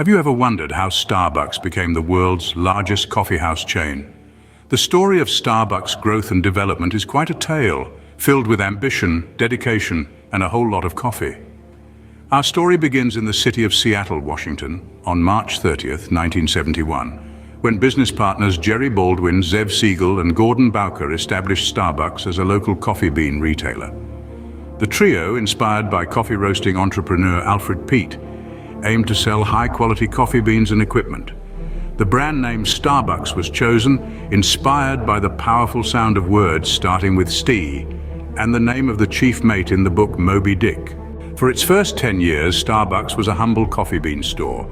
Have you ever wondered how Starbucks became the world's largest coffeehouse chain? The story of Starbucks' growth and development is quite a tale, filled with ambition, dedication, and a whole lot of coffee. Our story begins in the city of Seattle, Washington, on March 30th, 1971, when business partners Jerry Baldwin, Zev Siegel, and Gordon Bowker established Starbucks as a local coffee bean retailer. The trio, inspired by coffee roasting entrepreneur Alfred Peet, aimed to sell high-quality coffee beans and equipment. The brand name Starbucks was chosen, inspired by the powerful sound of words starting with Stee and the name of the chief mate in the book Moby Dick. For its first 10 years, Starbucks was a humble coffee bean store.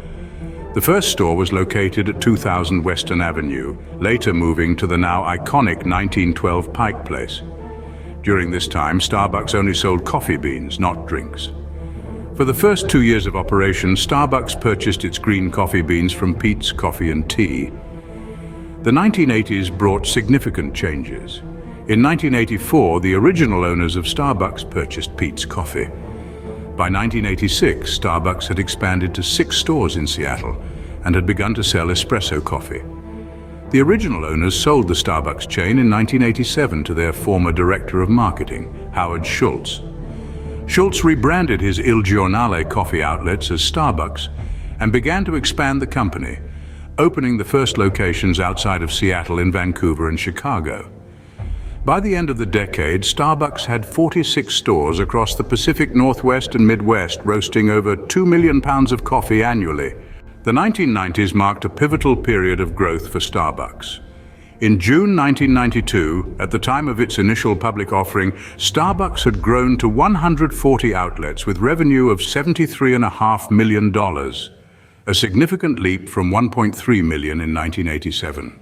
The first store was located at 2000 Western Avenue, later moving to the now iconic 1912 Pike Place. During this time, Starbucks only sold coffee beans, not drinks. For the first 2 years of operation, Starbucks purchased its green coffee beans from Peet's Coffee and Tea. The 1980s brought significant changes. In 1984, the original owners of Starbucks purchased Peet's Coffee. By 1986, Starbucks had expanded to 6 stores in Seattle and had begun to sell espresso coffee. The original owners sold the Starbucks chain in 1987 to their former director of marketing, Howard Schultz. Schultz rebranded his Il Giornale coffee outlets as Starbucks and began to expand the company, opening the first locations outside of Seattle in Vancouver and Chicago. By the end of the decade, Starbucks had 46 stores across the Pacific Northwest and Midwest, roasting over 2 million pounds of coffee annually. The 1990s marked a pivotal period of growth for Starbucks. In June 1992, at the time of its initial public offering, Starbucks had grown to 140 outlets with revenue of $73.5 million, a significant leap from $1.3 million in 1987.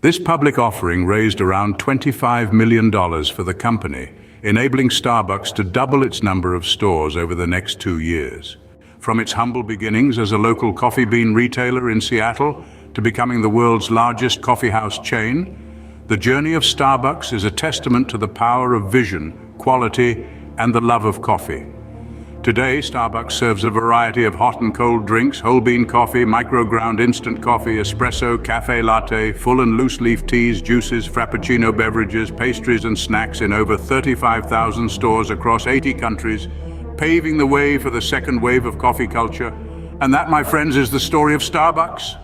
This public offering raised around $25 million for the company, enabling Starbucks to double its number of stores over the next 2 years. From its humble beginnings as a local coffee bean retailer in Seattle to becoming the world's largest coffeehouse chain, the journey of Starbucks is a testament to the power of vision, quality, and the love of coffee. Today, Starbucks serves a variety of hot and cold drinks, whole bean coffee, micro-ground instant coffee, espresso, cafe latte, full and loose leaf teas, juices, frappuccino beverages, pastries, and snacks in over 35,000 stores across 80 countries, paving the way for the second wave of coffee culture. And that, my friends, is the story of Starbucks.